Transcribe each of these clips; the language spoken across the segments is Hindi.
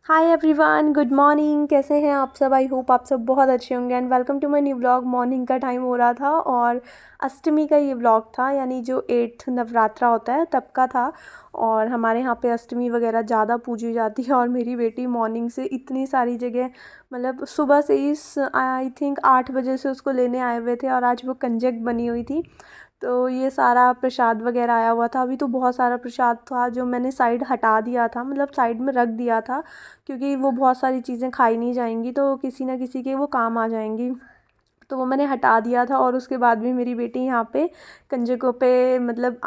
Hi everyone, good morning. कैसे हैं आप सब? आई होप आप सब बहुत अच्छे होंगे and welcome to my new vlog. Morning का टाइम हो रहा था और अष्टमी का ये व्लॉग था, यानी जो 8th नवरात्रा होता है तब का था। और हमारे यहाँ पे अष्टमी वगैरह ज़्यादा पूजी जाती है और मेरी बेटी मॉर्निंग से इतनी सारी जगह, मतलब सुबह से ही आई थिंक 8 बजे से उसको लेने आए हुए थे और आज वो कंजक बनी हुई थी। तो ये सारा प्रसाद वगैरह आया हुआ था। अभी तो बहुत सारा प्रसाद था जो मैंने साइड हटा दिया था, मतलब साइड में रख दिया था, क्योंकि वो बहुत सारी चीज़ें खाई नहीं जाएंगी तो किसी ना किसी के वो काम आ जाएंगी। तो वो मैंने हटा दिया था और उसके बाद भी मेरी बेटी यहाँ पे कंजकों पे, मतलब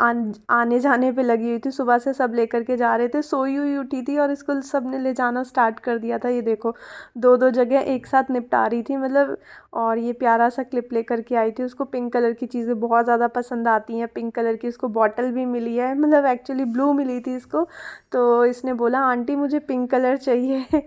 आने जाने पे लगी हुई थी। सुबह से सब लेकर के जा रहे थे, सोई हुई उठी थी और इसको सब ने ले जाना स्टार्ट कर दिया था। ये देखो, दो दो जगह एक साथ निपटा रही थी, मतलब। और ये प्यारा सा क्लिप लेकर के आई थी। उसको पिंक कलर की चीज़ें बहुत ज़्यादा पसंद आती हैं। पिंक कलर की उसको बॉटल भी मिली है, मतलब एक्चुअली ब्लू मिली थी इसको। तो इसने बोला आंटी मुझे पिंक कलर चाहिए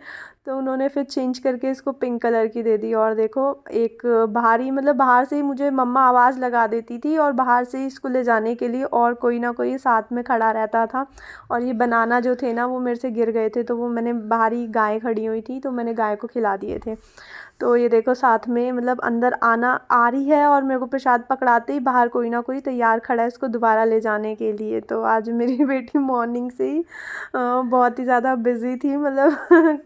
तो उन्होंने फिर चेंज करके इसको पिंक कलर की दे दी। और देखो, एक बाहरी, मतलब बाहर से ही मुझे मम्मा आवाज़ लगा देती थी और बाहर से ही इसको ले जाने के लिए और कोई ना कोई साथ में खड़ा रहता था। और ये बनाना जो थे ना, वो मेरे से गिर गए थे, तो वो मैंने, बाहर ही गाय खड़ी हुई थी तो मैंने गाय को खिला दिए थे। तो ये देखो, साथ में मतलब अंदर आना आ रही है और मेरे को प्रसाद पकड़ाते ही बाहर कोई ना कोई तैयार खड़ा है इसको दोबारा ले जाने के लिए। तो आज मेरी बेटी मॉर्निंग से ही बहुत ही ज़्यादा बिज़ी थी, मतलब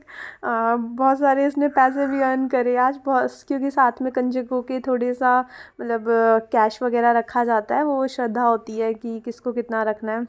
बहुत सारे इसने पैसे भी अर्न करे आज, बहुत, क्योंकि साथ में कंजकों के थोड़े सा, मतलब कैश वगैरह रखा जाता है। वो श्रद्धा होती है कि किसको कितना रखना है।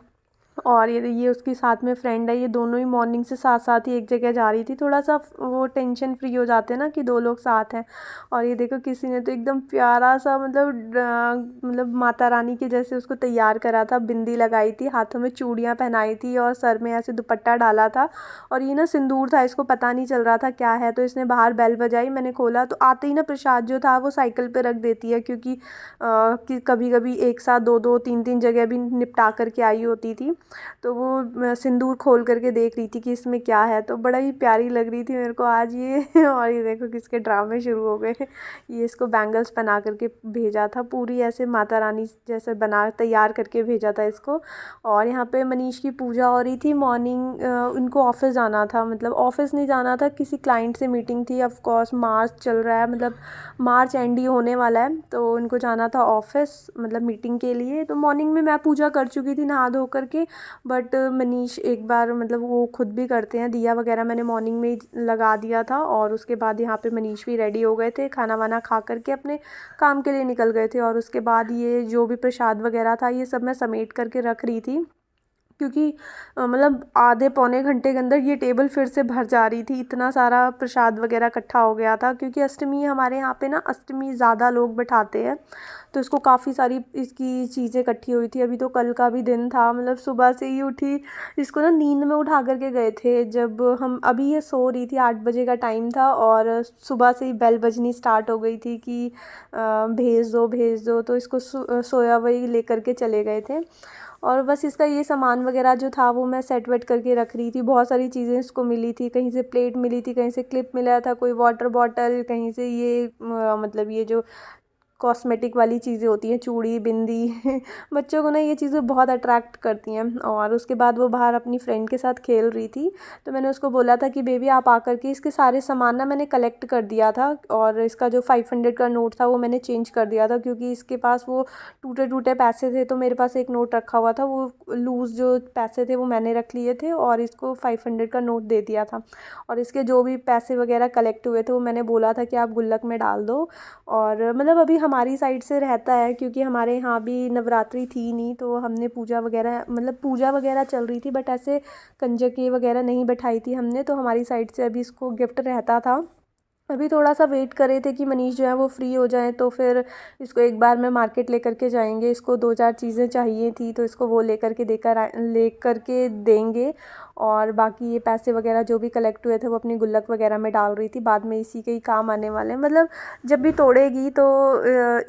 और ये उसकी साथ में फ्रेंड है, ये दोनों ही मॉर्निंग से साथ साथ ही एक जगह जा रही थी। थोड़ा सा वो टेंशन फ्री हो जाते हैं ना कि दो लोग साथ हैं। और ये देखो, किसी ने तो एकदम प्यारा सा, मतलब माता रानी के जैसे उसको तैयार करा था। बिंदी लगाई थी, हाथों में चूड़ियाँ पहनाई थी और सर में ऐसे दुपट्टा डाला था। और ये ना सिंदूर था, इसको पता नहीं चल रहा था क्या है। तो इसने बाहर बेल बजाई, मैंने खोला तो आते ही ना प्रसाद जो था वो साइकिल पे रख देती है, क्योंकि कि कभी कभी एक साथ दो दो तीन तीन जगह भी निपटा करके आई होती थी। तो वो सिंदूर खोल करके देख रही थी कि इसमें क्या है। तो बड़ा ही प्यारी लग रही थी मेरे को आज ये और ये देखो किसके ड्रामे शुरू हो गए। ये इसको बैंगल्स पहना करके भेजा था, पूरी ऐसे माता रानी जैसे बना तैयार करके भेजा था इसको। और यहाँ पे मनीष की पूजा हो रही थी मॉर्निंग। उनको ऑफिस जाना था, मतलब ऑफिस नहीं जाना था, किसी क्लाइंट से मीटिंग थी। ऑफ कोर्स मार्च चल रहा है, मतलब मार्च एंड ही होने वाला है, तो उनको जाना था ऑफिस, मतलब मीटिंग के लिए। तो मॉर्निंग में मैं पूजा कर चुकी थी नहा धो करके, बट मनीष एक बार, मतलब वो खुद भी करते हैं, दिया वगैरह मैंने मॉर्निंग में ही लगा दिया था। और उसके बाद यहाँ पे मनीष भी रेडी हो गए थे, खाना वाना खा करके अपने काम के लिए निकल गए थे। और उसके बाद ये जो भी प्रसाद वगैरह था ये सब मैं समेट करके रख रही थी, क्योंकि मतलब आधे पौने घंटे के अंदर ये टेबल फिर से भर जा रही थी, इतना सारा प्रसाद वगैरह इकट्ठा हो गया था। क्योंकि अष्टमी हमारे यहाँ पे ना, अष्टमी ज़्यादा लोग बैठाते हैं, तो इसको काफ़ी सारी इसकी चीज़ें इकट्ठी हुई थी। अभी तो कल का भी दिन था, मतलब सुबह से ही उठी, इसको ना नींद में उठा करके गए थे जब हम, अभी ये सो रही थी, 8 बजे का टाइम था और सुबह से ही बेल बजनी स्टार्ट हो गई थी कि भेज दो भेज दो। तो इसको सोया वही लेकर के चले गए थे। और बस इसका ये सामान वगैरह जो था वो मैं सेट वेट करके रख रही थी। बहुत सारी चीज़ें इसको मिली थी, कहीं से प्लेट मिली थी, कहीं से क्लिप मिला था, कोई वाटर बॉटल, कहीं से ये मतलब ये जो कॉस्मेटिक वाली चीज़ें होती हैं, चूड़ी बिंदी बच्चों को ना ये चीज़ें बहुत अट्रैक्ट करती हैं। और उसके बाद वो बाहर अपनी फ्रेंड के साथ खेल रही थी, तो मैंने उसको बोला था कि बेबी आप आकर के इसके सारे सामान ना मैंने कलेक्ट कर दिया था। और इसका जो 500 का नोट था वो मैंने चेंज कर दिया था, क्योंकि इसके पास वो टूटे टूटे पैसे थे। तो मेरे पास एक नोट रखा हुआ था, वो लूज़ जो पैसे थे वो मैंने रख लिए थे और इसको 500 का नोट दे दिया था। और इसके जो भी पैसे वगैरह कलेक्ट हुए थे वो मैंने बोला था कि आप गुल्लक में डाल दो। और मतलब अभी हमारी साइड से रहता है, क्योंकि हमारे यहाँ भी नवरात्रि थी नहीं, तो हमने पूजा वगैरह, मतलब पूजा वगैरह चल रही थी, बट ऐसे कंजकी वगैरह नहीं बैठाई थी हमने। तो हमारी साइड से अभी इसको गिफ्ट रहता था। अभी थोड़ा सा वेट कर रहे थे कि मनीष जो है वो फ्री हो जाए, तो फिर इसको एक बार में मार्केट लेकर के जाएंगे। इसको दो चार चीज़ें चाहिए थी, तो इसको वो लेकर के देंगे। और बाकी ये पैसे वगैरह जो भी कलेक्ट हुए थे वो अपनी गुल्लक वगैरह में डाल रही थी, बाद में इसी के ही काम आने वाले हैं। मतलब जब भी तोड़ेगी तो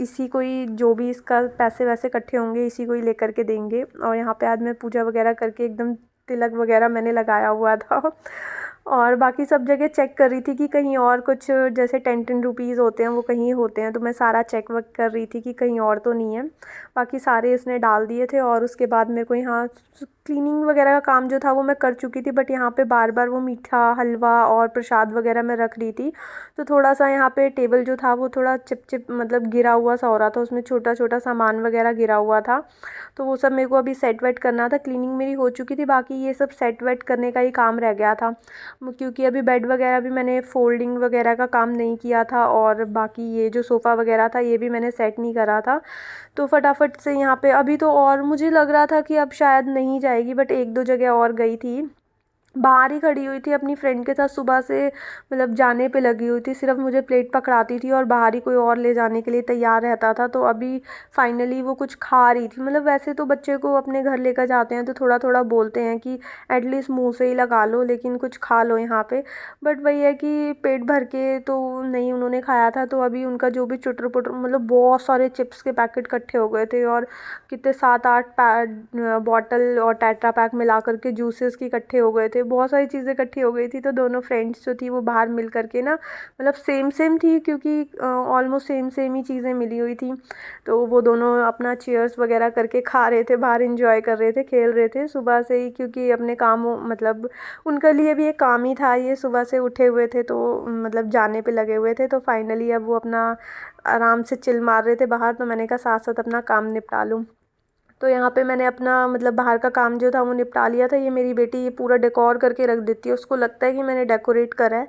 इसी को ही, जो भी इसका पैसे वैसे इकट्ठे होंगे इसी को ही लेकर के देंगे। और यहाँ पे आज मैं पूजा वगैरह करके एकदम तिलक वगैरह मैंने लगाया हुआ था और बाकी सब जगह चेक कर रही थी कि कहीं और कुछ, जैसे 10-10 रुपीज़ होते हैं वो कहीं होते हैं, तो मैं सारा चेक वक कर रही थी कि कहीं और तो नहीं है। बाकी सारे इसने डाल दिए थे और उसके बाद मेरे को यहाँ क्लीनिंग वगैरह का काम जो था वो मैं कर चुकी थी, बट यहाँ पे बार बार वो मीठा हलवा और प्रसाद वगैरह मैं रख रही थी। तो थोड़ा सा यहाँ पे टेबल जो था वो थोड़ा चिप चिप मतलब गिरा हुआ सा हो रहा था, उसमें छोटा छोटा सामान वगैरह गिरा हुआ था। तो वो सब मेरे को अभी सेट वेट करना था। क्लीनिंग मेरी हो चुकी थी, बाकी ये सब सेट वेट करने का ही काम रह गया था, क्योंकि अभी बेड वगैरह भी मैंने फोल्डिंग वगैरह का काम नहीं किया था, और बाकी ये जो सोफ़ा वगैरह था ये भी मैंने सेट नहीं करा था। तो फटाफट से यहाँ पे अभी तो, और मुझे लग रहा था कि अब शायद नहीं जाएगी, बट एक दो जगह और गई थी। बाहर ही खड़ी हुई थी अपनी फ्रेंड के साथ, सुबह से मतलब जाने पे लगी हुई थी, सिर्फ मुझे प्लेट पकड़ाती थी और बाहर ही कोई और ले जाने के लिए तैयार रहता था। तो अभी फाइनली वो कुछ खा रही थी, मतलब वैसे तो बच्चे को अपने घर लेकर जाते हैं तो थोड़ा थोड़ा बोलते हैं कि एटलीस्ट मुंह से ही लगा लो, लेकिन कुछ खा लो यहाँ पे। बट वही है कि पेट भर के तो नहीं उन्होंने खाया था, तो अभी उनका जो भी चुटर पुटर, मतलब बहुत सारे चिप्स के पैकेट इकट्ठे हो गए थे, और कितने 7-8 बॉटल और टेट्रा पैक मिला करके जूसेस की इकट्ठे हो गए थे, बहुत सारी चीज़ें इकट्ठी हो गई थी। तो दोनों फ्रेंड्स जो थी वो बाहर मिल करके ना, मतलब सेम सेम थी, क्योंकि ऑलमोस्ट सेम सेम ही चीज़ें मिली हुई थी। तो वो दोनों अपना चीयर्स वगैरह करके खा रहे थे, बाहर इंजॉय कर रहे थे, खेल रहे थे सुबह से ही, क्योंकि अपने कामों मतलब उनके लिए भी एक काम ही था ये, सुबह से उठे हुए थे तो मतलब जाने पे लगे हुए थे। तो फाइनली अब वो अपना आराम से चिल मार रहे थे बाहर, तो मैंने कहा साथ साथ अपना काम निपटा लूँ। तो यहाँ पे मैंने अपना मतलब बाहर का काम जो था वो निपटा लिया था। ये मेरी बेटी ये पूरा डेकोर करके रख देती है, उसको लगता है कि मैंने डेकोरेट करा है,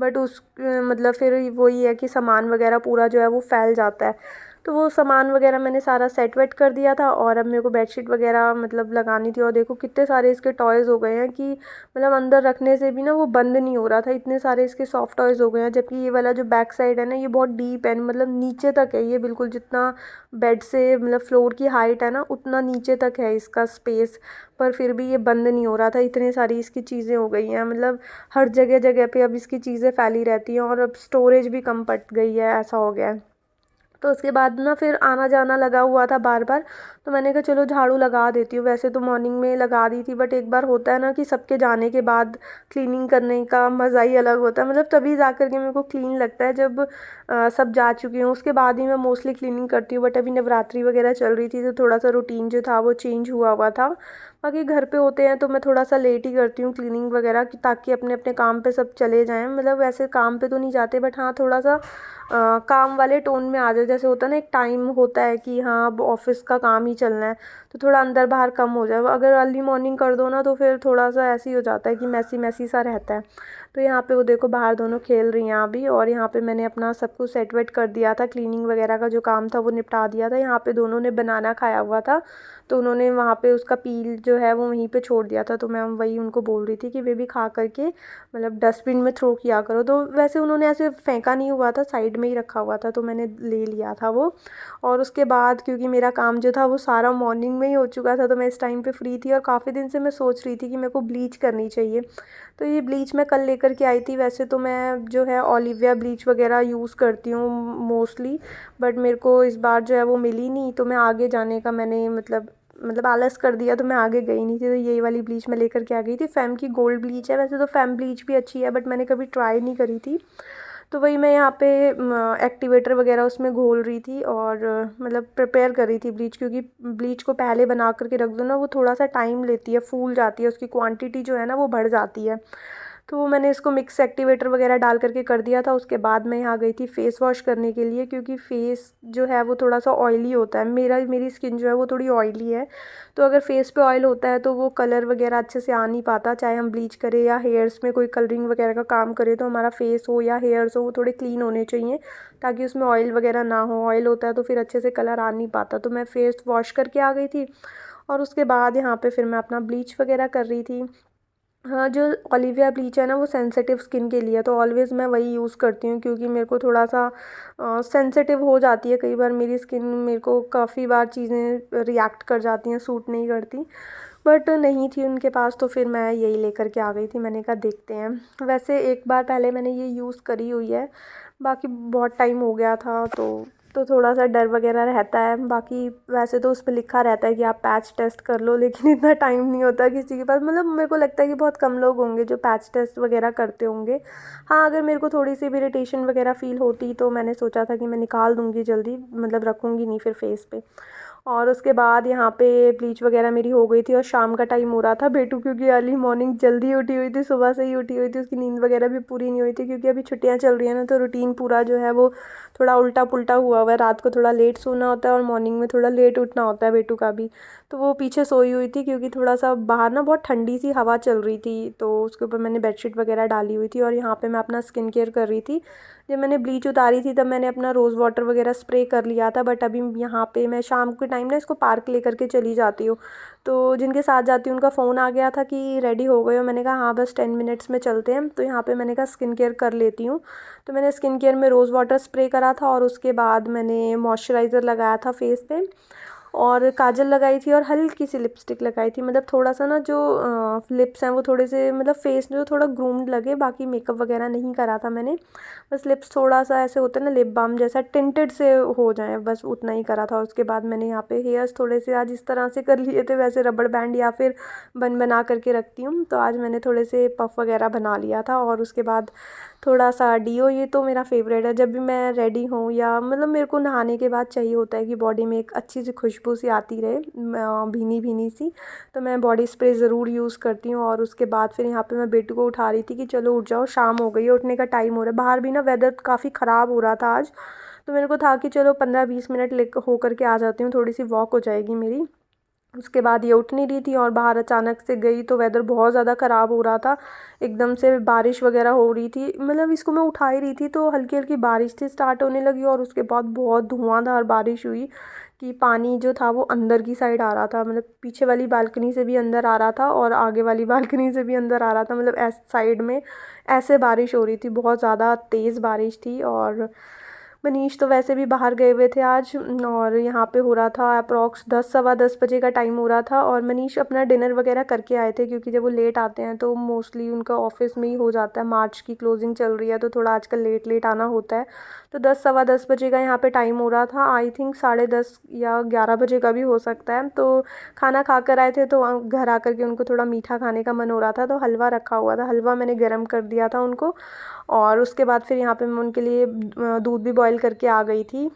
बट उस मतलब फिर वही है कि सामान वगैरह पूरा जो है वो फैल जाता है। तो वो सामान वगैरह मैंने सारा सेट वेट कर दिया था, और अब मेरे को बेडशीट वगैरह मतलब लगानी थी। और देखो कितने सारे इसके टॉयज़ हो गए हैं कि मतलब अंदर रखने से भी ना वो बंद नहीं हो रहा था, इतने सारे इसके सॉफ्ट टॉयज़ हो गए हैं। जबकि ये वाला जो बैक साइड है ना ये बहुत डीप है, मतलब नीचे तक है ये, बिल्कुल जितना बेड से मतलब फ्लोर की हाइट है ना उतना नीचे तक है इसका स्पेस, पर फिर भी ये बंद नहीं हो रहा था। इतनी सारी इसकी चीज़ें हो गई हैं, मतलब हर जगह जगह पे अब इसकी चीज़ें फैली रहती हैं, और अब स्टोरेज भी कम पड़ गई है, ऐसा हो गया है। तो उसके बाद ना फिर आना जाना लगा हुआ था बार बार, तो मैंने कहा चलो झाड़ू लगा देती हूँ। वैसे तो मॉर्निंग में लगा दी थी, बट एक बार होता है ना कि सबके जाने के बाद क्लीनिंग करने का मज़ा ही अलग होता है, मतलब तभी जा कर के मेरे को क्लीन लगता है जब सब जा चुकी हूँ, उसके बाद ही मैं मोस्टली क्लीनिंग करती हूँ। बट अभी नवरात्रि वगैरह चल रही थी तो थोड़ा सा रूटीन जो था वो चेंज हुआ हुआ था। बाकी घर पे होते हैं तो मैं थोड़ा सा लेट ही करती हूँ क्लीनिंग वगैरह ताकि अपने अपने काम पे सब चले जाएं, मतलब वैसे काम पे तो नहीं जाते, बट हाँ थोड़ा सा काम वाले टोन में आ जाए। जैसे होता है ना एक टाइम होता है कि हाँ अब ऑफिस का काम ही चलना है, तो थोड़ा अंदर बाहर कम हो जाए। अगर अर्ली मॉर्निंग कर दो ना तो फिर थोड़ा सा ऐसे ही हो जाता है कि मैसी मैसी सा रहता है। तो यहाँ पे वो देखो बाहर दोनों खेल रही हैं अभी, और यहाँ पे मैंने अपना सब कुछ सेट वेट कर दिया था, क्लीनिंग वगैरह का जो काम था वो निपटा दिया था। यहाँ पे दोनों ने बनाना खाया हुआ था, तो उन्होंने वहाँ पे उसका पील जो है वो वहीं पे छोड़ दिया था, तो मैं वही उनको बोल रही थी कि वे भी खा करके मतलब डस्टबिन में थ्रो किया करो। तो वैसे उन्होंने ऐसे फेंका नहीं हुआ था, साइड में ही रखा हुआ था, तो मैंने ले लिया था वो। और उसके बाद क्योंकि मेरा काम जो था वो सारा मॉर्निंग में ही हो चुका था, तो मैं इस टाइम पे फ्री थी, और काफ़ी दिन से मैं सोच रही थी कि मेरे को ब्लीच करनी चाहिए। तो ये ब्लीच मैं कल लेकर के आई थी। वैसे तो मैं जो है ओलिविया ब्लीच वगैरह यूज़ करती हूँ मोस्टली, बट मेरे को इस बार जो है वो मिली नहीं, तो मैं आगे जाने का मैंने मतलब आलस कर दिया, तो मैं आगे गई नहीं थी। तो यही वाली ब्लीच मैं लेकर के आ गई थी, फैम की गोल्ड ब्लीच है। वैसे तो फैम ब्लीच भी अच्छी है, बट मैंने कभी ट्राई नहीं करी थी। तो वही मैं यहाँ पे एक्टिवेटर वगैरह उसमें घोल रही थी, और मतलब प्रिपेयर कर रही थी ब्लीच, क्योंकि ब्लीच को पहले बना करके रख दो ना वो थोड़ा सा टाइम लेती है, फूल जाती है, उसकी क्वांटिटी जो है ना वो बढ़ जाती है। तो वो मैंने इसको मिक्स एक्टिवेटर वगैरह डाल करके कर दिया था। उसके बाद मैं यहाँ गई थी फेस वॉश करने के लिए, क्योंकि फेस जो है वो थोड़ा सा ऑयली होता है, मेरी स्किन जो है वो थोड़ी ऑयली है। तो अगर फेस पे ऑयल होता है तो वो कलर वगैरह अच्छे से आ नहीं पाता, चाहे हम ब्लीच करें या हेयर्स में कोई कलरिंग वगैरह का काम करें, तो हमारा फेस हो या हेयर्स हो वो थोड़े क्लीन होने चाहिए, ताकि उसमें ऑयल वगैरह ना हो। ऑयल होता है तो फिर अच्छे से कलर आ नहीं पाता। तो मैं फेस वॉश करके आ गई थी, और उसके बाद यहाँ पे फिर मैं अपना ब्लीच वगैरह कर रही थी। हाँ, जो ओलिविया ब्लीच है ना वो सेंसिटिव स्किन के लिए है, तो ऑलवेज़ मैं वही यूज़ करती हूँ, क्योंकि मेरे को थोड़ा सा सेंसिटिव हो जाती है कई बार मेरी स्किन, मेरे को काफ़ी बार चीज़ें रिएक्ट कर जाती हैं, सूट नहीं करती। बट नहीं थी उनके पास, तो फिर मैं यही लेकर के आ गई थी। मैंने कहा देखते हैं, वैसे एक बार पहले मैंने ये यूज़ करी हुई है, बाकी बहुत टाइम हो गया था, तो थोड़ा सा डर वगैरह रहता है। बाकी वैसे तो उस पर लिखा रहता है कि आप पैच टेस्ट कर लो, लेकिन इतना टाइम नहीं होता किसी के पास, मतलब मेरे को लगता है कि बहुत कम लोग होंगे जो पैच टेस्ट वगैरह करते होंगे। हाँ, अगर मेरे को थोड़ी सी भी इरिटेशन वगैरह फ़ील होती तो मैंने सोचा था कि मैं निकाल दूँगी जल्दी, मतलब रखूँगी नहीं फिर फेस पे। और उसके बाद यहाँ पे ब्लीच वगैरह मेरी हो गई थी और शाम का टाइम हो रहा था। बेटू क्योंकि अर्ली मॉर्निंग जल्दी उठी हुई थी, सुबह से ही उठी हुई थी, उसकी नींद वगैरह भी पूरी नहीं हुई थी क्योंकि अभी छुट्टियाँ चल रही हैं ना, तो रूटीन पूरा जो है वो थोड़ा उल्टा पुल्टा हुआ हुआ है। रात को थोड़ा लेट सोना होता है और मॉर्निंग में थोड़ा लेट उठना होता है बेटू का भी। तो वो पीछे सोई हुई थी क्योंकि थोड़ा सा बाहर ना बहुत ठंडी सी हवा चल रही थी, तो उसके ऊपर मैंने बेडशीट वगैरह डाली हुई थी। और यहाँ पे मैं अपना स्किन केयर कर रही थी। जब मैंने ब्लीच उतारी थी तब मैंने अपना रोज़ वाटर वगैरह स्प्रे कर लिया था, बट अभी यहाँ पे मैं शाम के टाइम ना इसको पार्क लेकर के चली जाती हूँ। तो जिनके साथ जाती हूँ उनका फ़ोन आ गया था कि रेडी हो गए हो, मैंने कहा हाँ बस 10 मिनट्स में चलते हैं। तो यहाँ पे मैंने कहा स्किन केयर कर लेती हूँ। तो मैंने स्किन केयर में रोज़ वाटर स्प्रे करा था और उसके बाद मैंने मॉइस्चराइज़र लगाया था फेस पे, और काजल लगाई थी और हल्की सी लिपस्टिक लगाई थी। मतलब थोड़ा सा ना जो लिप्स हैं वो थोड़े से मतलब फेस जो थोड़ा ग्रूम्ड लगे, बाकी मेकअप वगैरह नहीं करा था मैंने। बस लिप्स थोड़ा सा ऐसे होता है ना लिप बाम जैसा टिंटेड से हो जाए, बस उतना ही करा था। उसके बाद मैंने यहाँ पे हेयर्स थोड़े से आज इस तरह से कर लिए थे, वैसे रबड़ बैंड या फिर बन बना करके रखती हूँ, तो आज मैंने थोड़े से पफ वगैरह बना लिया था। और उसके बाद थोड़ा सा डीओ, ये तो मेरा फेवरेट है। जब भी मैं रेडी हूँ या मतलब मेरे को नहाने के बाद चाहिए होता है कि बॉडी में एक अच्छी सी खुशबू सी आती रहे, भीनी भीनी सी, तो मैं बॉडी स्प्रे ज़रूर यूज़ करती हूँ। और उसके बाद फिर यहाँ पे मैं बेटू को उठा रही थी कि चलो उठ जाओ, शाम हो गई है, उठने का टाइम हो रहा है। बाहर भी ना वेदर काफ़ी ख़राब हो रहा था आज, तो मेरे को था कि चलो 15-20 मिनट ले हो करके आ जाती हूँ, थोड़ी सी वॉक हो जाएगी मेरी। उसके बाद ये उठ नहीं रही थी और बाहर अचानक से गई तो वेदर बहुत ज़्यादा ख़राब हो रहा था, एकदम से बारिश वगैरह हो रही थी। मतलब इसको मैं उठा ही रही थी तो हल्की हल्की बारिश थी स्टार्ट होने लगी, और उसके बाद बहुत धुआंधार बारिश हुई कि पानी जो था वो अंदर की साइड आ रहा था, मतलब पीछे वाली बालकनी से भी अंदर आ रहा था और आगे वाली बालकनी से भी अंदर आ रहा था। मतलब ऐस साइड में ऐसे बारिश हो रही थी, बहुत ज़्यादा तेज़ बारिश थी। और मनीष तो वैसे भी बाहर गए हुए थे आज, और यहाँ पे हो रहा था अप्रॉक्स 10 सवा 10 बजे का टाइम हो रहा था। और मनीष अपना डिनर वगैरह करके आए थे क्योंकि जब वो लेट आते हैं तो मोस्टली उनका ऑफिस में ही हो जाता है, मार्च की क्लोजिंग चल रही है तो थोड़ा आजकल लेट लेट आना होता है। तो 10 सवा 10 बजे का यहाँ पे टाइम हो रहा था, आई थिंक 10:30 या 11 बजे का भी हो सकता है। तो खाना खा कर आए थे तो घर आकर के उनको थोड़ा मीठा खाने का मन हो रहा था, तो हलवा रखा हुआ था, हलवा मैंने गर्म कर दिया था उनको। और उसके बाद फिर यहाँ पे मैं उनके लिए दूध भी बॉईल करके आ गई थी।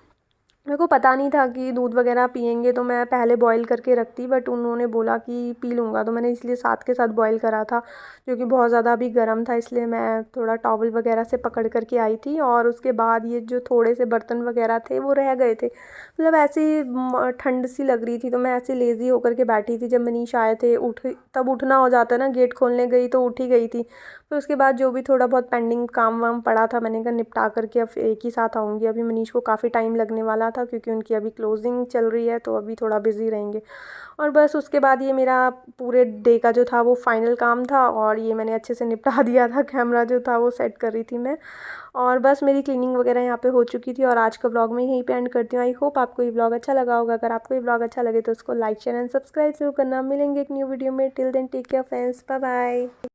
मेरे को पता नहीं था कि दूध वगैरह पियेंगे, तो मैं पहले बॉईल करके रखती, बट उन्होंने बोला कि पी लूँगा, तो मैंने इसलिए साथ के साथ बॉईल करा था क्योंकि बहुत ज़्यादा अभी गर्म था, इसलिए मैं थोड़ा टॉवल वगैरह से पकड़ करके आई थी। और उसके बाद ये जो थोड़े से बर्तन वगैरह थे वो रह गए थे, मतलब ऐसे ही ठंड सी लग रही थी तो मैं ऐसे लेज़ी होकर के बैठी थी। जब मनीष आए थे तब उठना हो जाता है ना, गेट खोलने गई तो उठ ही गई थी। फिर उसके बाद जो भी थोड़ा बहुत पेंडिंग काम वाम पड़ा था मैंने कहा निपटा करके अब एक ही साथ आऊँगी। अभी मनीष को काफ़ी टाइम लगने वाला था क्योंकि उनकी अभी क्लोजिंग चल रही है, तो अभी थोड़ा बिज़ी रहेंगे। और बस उसके बाद ये मेरा पूरे डे का जो था वो फाइनल काम था, और ये मैंने अच्छे से निपटा दिया था। कैमरा जो था वो सेट कर रही थी मैं, और बस मेरी क्लीनिंग वगैरह यहाँ पे हो चुकी थी। और आज का व्लॉग मैं यहीं पे एंड करती हूँ। आई होप आपको ये व्लॉग अच्छा लगा होगा। अगर आपको ये व्लॉग अच्छा लगे तो उसको लाइक शेयर एंड सब्सक्राइब जरूर करना। मिलेंगे एक न्यू वीडियो में, till then take care friends, bye bye.